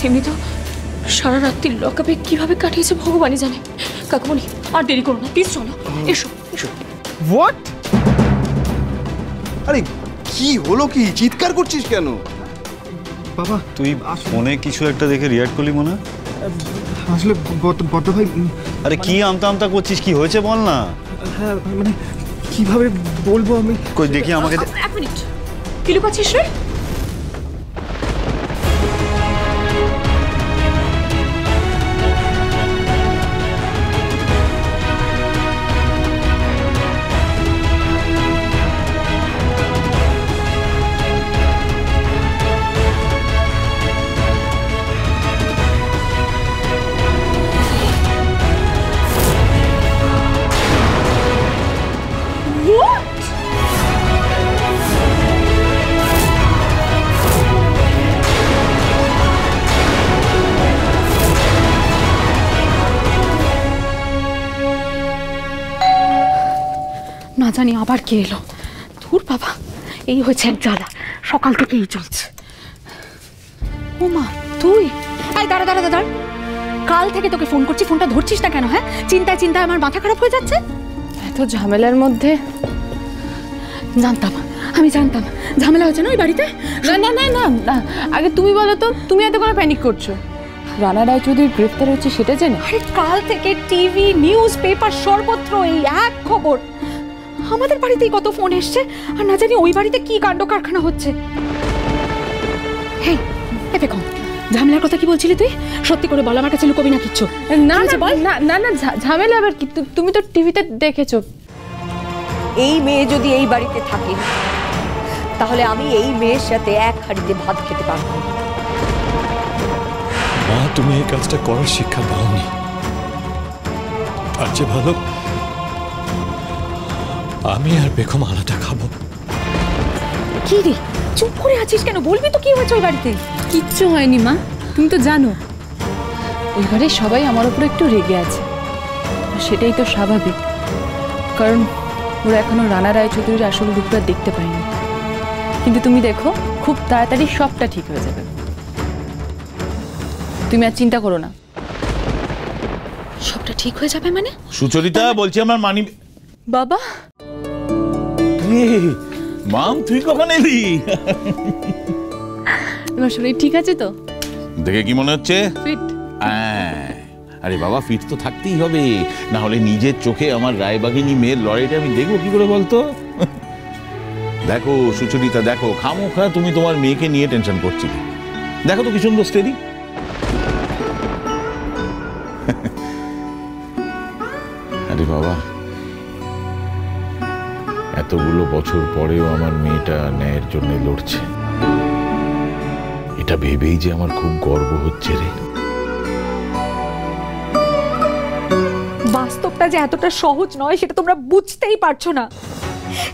এমনি তো সারা রাত্রি লকআপে কিভাবে কাটিয়েছে ভগবানই জানে। কাকুমণি আর দেরি করো না, প্লিজ চলো, এসো এসো। হোয়াট? আরে কি হলো, কি চিৎকার করছিস কেন? বাবা তুই ফোনে কিছু একটা দেখে রিয়াক্ট করলি মনে? আসলে বড় ভাই। আরে কি আমতা আমতা করছিস, কি হয়েছে বল না। হ্যাঁ মানে কিভাবে বলবো আমি। কই দেখি আমাকে। এক মিনিট, কি লুকাচ্ছিস রে? না জানি আবার কে এলো। ধুর বাবা, এই হয়েছে এক জ্বালা, সকাল থেকে এই চলছে। ও মা তুই? এই দাঁড়া দাঁড়া দাঁড়া, কাল থেকে তোকে ফোন করছি, ফোনটা ধরছিস না কেন? হ্যাঁ, চিন্তায় চিন্তায় আমার মাথা খারাপ হয়ে যাচ্ছে। এত ঝামেলার মধ্যে জানতাম, আমি জানতাম ঝামেলা হয়েছে না ওই বাড়িতে। না না না না না, আগে তুমি বলো তো, তুমি এত করে প্যানিক করছো? রানা রায়চৌধুরী গ্রেফতার হচ্ছে সেটা জেনে? আরে কাল থেকে টিভি, নিউজ পেপার সর্বত্র এই এক খবর। আমাদের বাড়িতেই কত ফোন এসছে, আর না জানি ওই বাড়িতে কি কাণ্ড কারখানা হচ্ছে। হেই দেখো, ঝামেলার কথা কি বলছিলি তুই? সত্যি করে বল, আমার কাছে লুকোবি না কিচ্ছু। না না না না, ঝামেলা আবার কি? তুমি তো টিভিতে দেখেছো। এই মেয়ে যদি এই বাড়িতে থাকে তাহলে আমি এই মেয়ের সাথে এক হাঁড়িতে ভাত খেতে পারবো না। মা, তুমি এই কাজটা করার শিক্ষা দাওনি। তার চেয়ে ভালো আমি আর বেগম আলাদা খাবো। কি রে, চুপ করে আছিস কেন? বলবি তো কি হয়েছে ওই বাড়িতে। কিচ্ছু হয়নি মা, তুমি তো জানো ওই ঘরে সবাই আমার উপর একটু রেগে আছে। সেটাই তো স্বাভাবিক, কারণ ওরা এখনো রানা রায়চৌধুরীর আসল রূপটা দেখতে পায়নি। কিন্তু তুমি দেখো, খুব তাড়াতাড়ি সবটা ঠিক হয়ে যাবে। তুমি আর চিন্তা করো না, সবটা ঠিক হয়ে যাবে মানে? সুচরিতা বলছি, আমার মানি। বাবা মাম, তুই কখন এলি? তোমার শরীর ঠিক আছে তো? দেখে কি মনে হচ্ছে? ফিট। আরে বাবা, ফিট তো থাকতেই হবে, না হলে নিজের চোখে আমার রায়বাগিনী মেয়ের লড়াইটা আমি দেখবো কি করে বলতো? দেখো সুচরিতা, দেখো খামোখা তুমি তোমার মেয়েকে নিয়ে টেনশন করছিলে। দেখো তো কি সুন্দর স্টেডি। আরে বাবা, এতগুলো বছর পরেও আমার মেয়েটা ন্যায়ের জন্য লড়ছে, এটা ভেবেই যে আমার খুব গর্ব হচ্ছে রে। বাস্তবটা যে এতটা সহজ নয় সেটা তোমরা বুঝতেই পারছো না।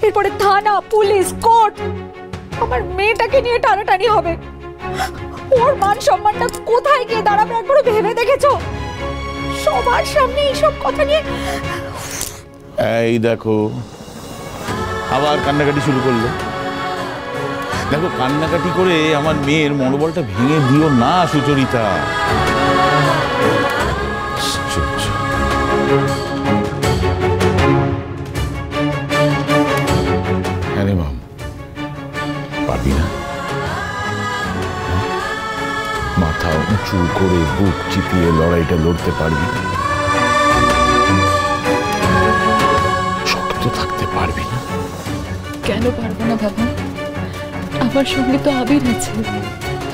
এরপরে থানা, পুলিশ, কোর্ট, আমার মেয়েটাকে নিয়ে টানাটানি হবে। ওর মান সম্মানটা কোথায় গিয়ে দাঁড়াবে একবার ভেবে দেখেছো? সবার সামনে এইসব কথা নিয়ে। এই দেখো, আবার কান্নাকাটি শুরু করলো। দেখো, কান্নাকাটি করে আমার মেয়ের মনোবলটা ভেঙে দিও না সুচরিতা। হ্যাঁ রে মাম, পারবি না? মাথা উঁচু করে বুক চিপিয়ে লড়াইটা লড়তে পারবি না? শক্ত থাকতে পারবি না? কেন পারবো না বাবা? আমার সঙ্গে তো আবির আছে,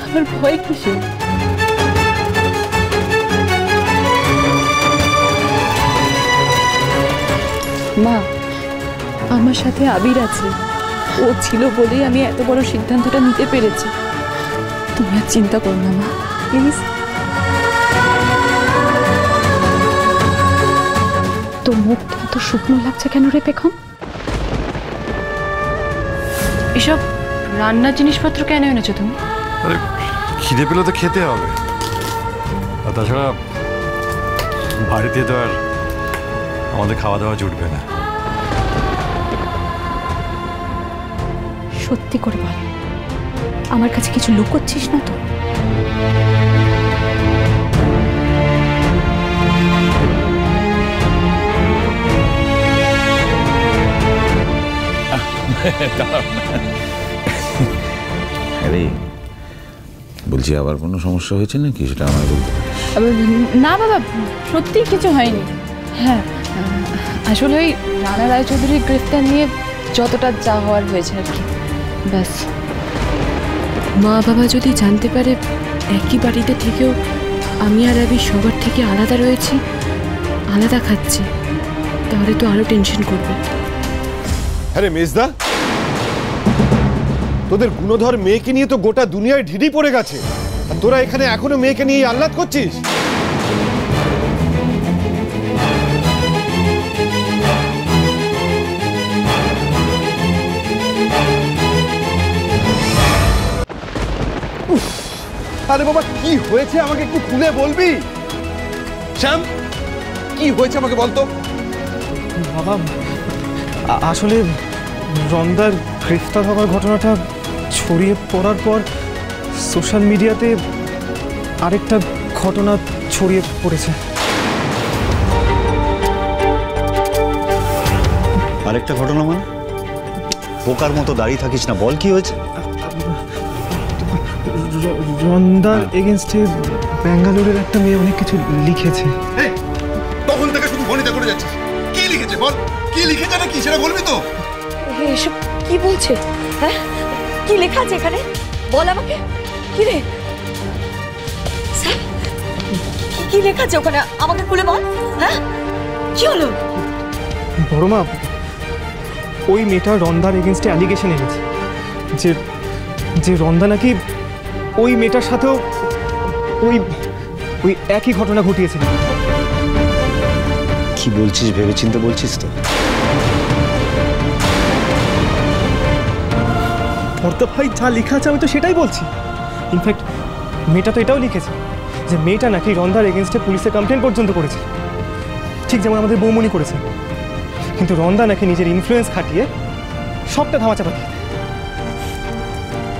আমার ভয় কিসে? মা, আমার সাথে আবির আছে, ও ছিল বলেই আমি এত বড় সিদ্ধান্তটা নিতে পেরেছি। তুমি আর চিন্তা করো না মা, প্লিজ। তোর মুখ তো শুকনো লাগছে কেন রে পেখম? এসব রান্নার জিনিসপত্র কেন এনেছো তুমি? আরে খিদে পেলে তো খেতে হবে, আর তাছাড়া বাড়িতে তো আর আমাদের খাওয়া দাওয়া জুটবে না। সত্যি করে বল, আমার কাছে কিছু লুকোচ্ছিস না তো? আরে বলছি, আবার কোনো সমস্যা হয়েছে নাকি সেটা আমায় বলতে পারিস? না বাবা, সত্যি কিছু হয়নি। হ্যাঁ, আসলে ওই রানা রায়চৌধুরীর গ্রেফতার নিয়ে যতটা যা হওয়ার হয়েছে আর কি, ব্যাস। মা বাবা যদি জানতে পারে একই বাড়িতে থেকেও আমি আর আবি সবার থেকে আলাদা রয়েছি, আলাদা খাচ্ছি, তাহলে তো আরো টেনশন করবে। আরে মেজদা, তোদের গুণধর মেয়েকে নিয়ে তো গোটা দুনিয়ায় ঢিঢি পড়ে গেছে, আর তোরা এখানে এখনো মেয়েকে নিয়ে আহ্লাদ করছিস? আরে বাবা, কি হয়েছে আমাকে একটু খুলে বলবি? শ্যাম, কি হয়েছে আমাকে বলতো। বাবা, আসলে রন্দার গ্রেফতার হওয়ার ঘটনাটা ছড়িয়ে পড়ার পর সোশ্যাল মিডিয়াতে আরেকটা ঘটনা ছড়িয়ে পড়েছে। আরেকটা ঘটনা মানে? পোকার মতো দাঁড়িয়ে থাকিস না, বল কি হয়েছে? রন্দার এগেনস্টে ব্যাঙ্গালোরের একটা মেয়ে অনেক কিছু লিখেছে। তখন থেকে শুধু ভনিতা করে যাচ্ছিস। কি লিখেছে বল, কি লিখেছে না কি সেটা বলবি তো? এসব কি বলছে? হ্যাঁ, কি লেখা আছে এখানে? বল আমাকে। কি রে স্যার, কি লেখা আছে ওখানে? আমাকে খুলে বল। হ্যাঁ, কি হলো? বড় মা, ওই মেয়েটা রন্দার এগেনস্টে অ্যালিগেশন এনেছে যে যে রন্দা নাকি ওই মেয়েটার সাথেও ওই ওই একই ঘটনা ঘটিয়েছিল। কি বলছিস, ভেবেচিন্তে বলছিস তো? ভর্তা ভাই, যা লেখা আছে আমি তো সেটাই বলছি। ইনফ্যাক্ট মেয়েটা তো এটাও লিখেছে যে মেয়েটা নাকি রন্দার এগেনস্টে পুলিশে কমপ্লেন পর্যন্ত করেছে, ঠিক যেমন আমাদের বৌমনি করেছে। কিন্তু রন্দা নাকি নিজের ইনফ্লুয়েন্স খাটিয়ে সবটা ধামাচাপা দিয়ে।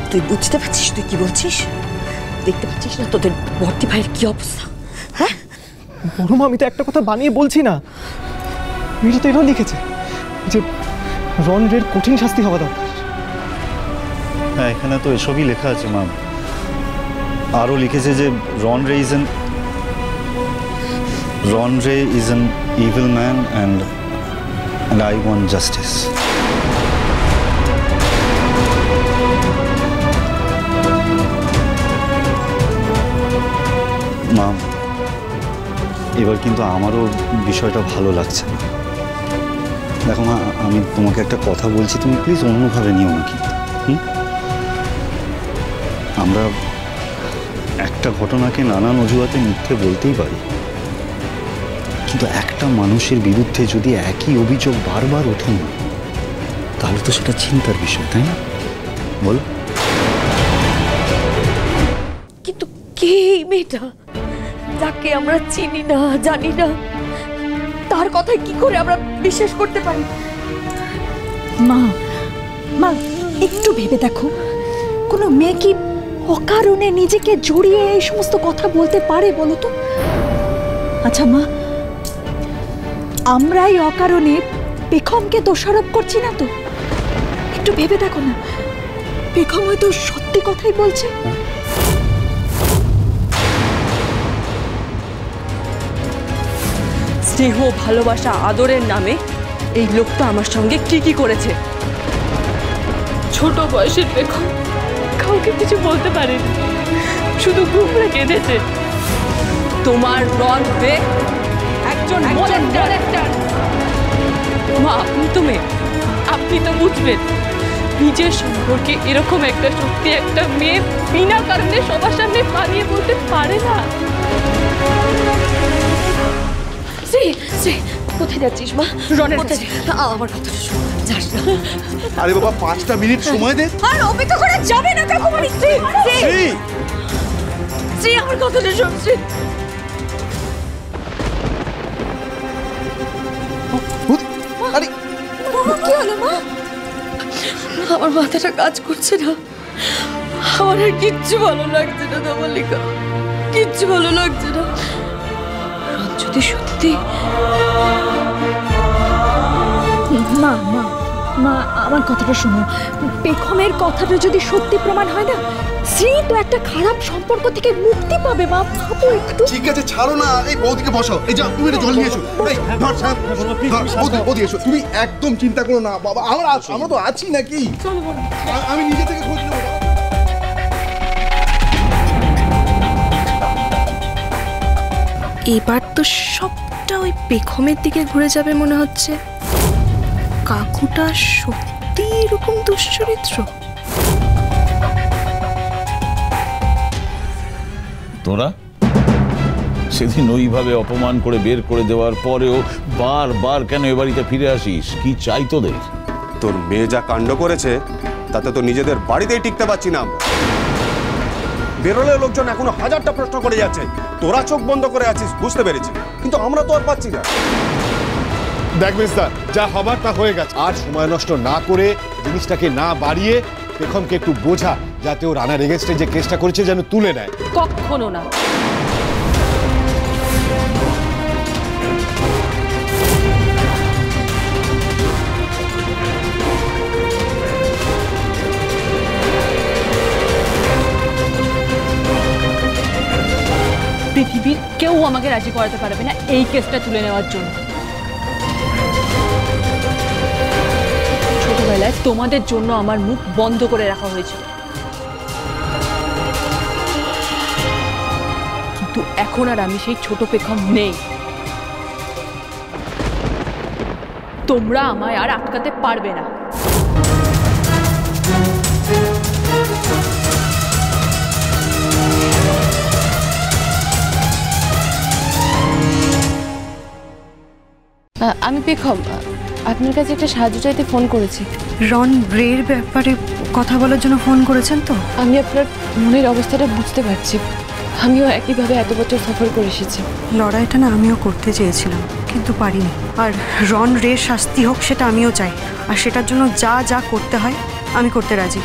তুই বুঝতে পারছিস তুই কি বলছিস? দেখতে পাচ্ছিস না তোদের ভর্তি ভাইয়ের কি অবস্থা? হ্যাঁ বড় মা, আমি তো একটা কথা বানিয়ে বলছি না। মেয়েটা তো এটাও লিখেছে যে রন্ডের কঠিন শাস্তি হওয়া দরকার। হ্যাঁ, এখানে তো এসবই লেখা আছে মা। আরও লিখেছে যে রন রে is an evil man and I want justice. মা, এবার কিন্তু আমারও বিষয়টা ভালো লাগছে না। দেখো মা, আমি তোমাকে একটা কথা বলছি, তুমি প্লিজ অন্যভাবে নিও না কিন্তু। আমরা একটা ঘটনাকে নানান অজুহাতে মিথ্যে বলতেই পারি, কিন্তু একটা মানুষের বিরুদ্ধে যদি একই অভিযোগ বারবার ওঠে না, তাহলে তো সেটা চিন্তার বিষয়, তাই না? বলো। কিন্তু কে এই মেয়েটা, যাকে আমরা চিনি না, জানি না, তার কথায় কি করে আমরা বিশ্বাস করতে পারি? মা মা, একটু ভেবে দেখো, কোনো মেয়ে কি অকারণে নিজেকে জড়িয়ে এই সমস্ত কথা বলতে পারে বলো তো? আচ্ছা মা, আমরাই অকারণে পেখমকে দোষারোপ করছি না তো? একটু ভেবে দেখো না, পেখম হয়তো সত্যি কথাই বলছে। স্নেহ, ভালোবাসা, আদরের নামে এই লোকটা আমার সঙ্গে কি কি করেছে। ছোট বয়সের পেখম কাউকে কিছু বলতে পারেনি, শুধু ঘুমড়ে কেঁদেছে। তোমার রন বেগ একজন মা, আপনি তো মেয়ে, আপনি তো বুঝবেন। নিজের সম্পর্কে এরকম একটা সত্যি একটা মেয়ে বিনা কারণে সবার সামনে পালিয়ে বলতে পারে না। কোথায় যাচ্ছিস মা? রনের কাছে। আমার কথা শোন, যাস না। আরে বাবা, 5টা মিনিট সময় দে। আর অপেক্ষা করা যাবে না কাকুমণি। শ্রী, আমার কথাটা শোন। শ্রী, আরে কি হলো মা? আমার মাথাটা কাজ করছে না, আমার আর কিচ্ছু ভালো লাগছে না ধমালিকা, কিচ্ছু ভালো লাগছে না। যদি সত্যি মা মা মা আমার কথাটা শোনো, পেখমের কথাটা যদি সত্যি প্রমাণ হয় না, শ্রী তো একটা খারাপ সম্পর্ক থেকে মুক্তি পাবে। মা ভাবো একটু। ঠিক আছে ছাড়ো না, এই বৌদিকে বসাও। এই যা তুমি জল নিয়ে এসো। এই ধর শ্যাম, বৌদি এসো। তুমি একদম চিন্তা করো না বাবা, আমরা তো আছি নাকি। আমি নিজে থেকে খোঁজ নেবো। এবার তো সবটা ওই পেখমের দিকে ঘুরে যাবে মনে হচ্ছে। কাকুটা সত্যি এরকম দুশ্চরিত্র? তোরা সেদিন ওইভাবে অপমান করে বের করে দেওয়ার পরেও বারবার কেন এ বাড়িতে ফিরে আসিস? কি চাই তোদের? তোর মেয়ে যা কাণ্ড করেছে তাতে তো নিজেদের বাড়িতেই টিকতে পারছি না আমরা। বেরোলে লোকজন এখনো হাজারটা প্রশ্ন করে যাচ্ছে, তোরা চোখ বন্ধ করে আছিস বুঝতে পেরেছি, কিন্তু আমরা তো আর পাচ্ছি না। দেখ মেজদা, যা হবার তা হয়ে গেছে। আর সময় নষ্ট না করে, জিনিসটাকে না বাড়িয়ে পেখমকে একটু বোঝা, যাতে ও রানার এগেনস্টে যে কেসটা করেছে যেন তুলে নেয়। কখনো না। পৃথিবীর কেউ আমাকে রাজি করাতে পারবে না এই কেসটা তুলে নেওয়ার জন্য। ছোটবেলায় তোমাদের জন্য আমার মুখ বন্ধ করে রাখা হয়েছিল, কিন্তু এখন আর আমি সেই ছোট পেখম নেই। তোমরা আমায় আর আটকাতে পারবে না। আমি পেখম, আপনার কাছে একটা সাহায্য চাইতে ফোন করেছি। রন রের ব্যাপারে কথা বলার জন্য ফোন করেছেন তো? আমি আপনার মনের অবস্থাটা বুঝতে পারছি। আমিও একইভাবে এত বছর সফর করে এসেছি। লড়াইটা না আমিও করতে চেয়েছিলাম, কিন্তু পারিনি। আর রন রের শাস্তি হোক সেটা আমিও চাই, আর সেটার জন্য যা যা করতে হয় আমি করতে রাজি।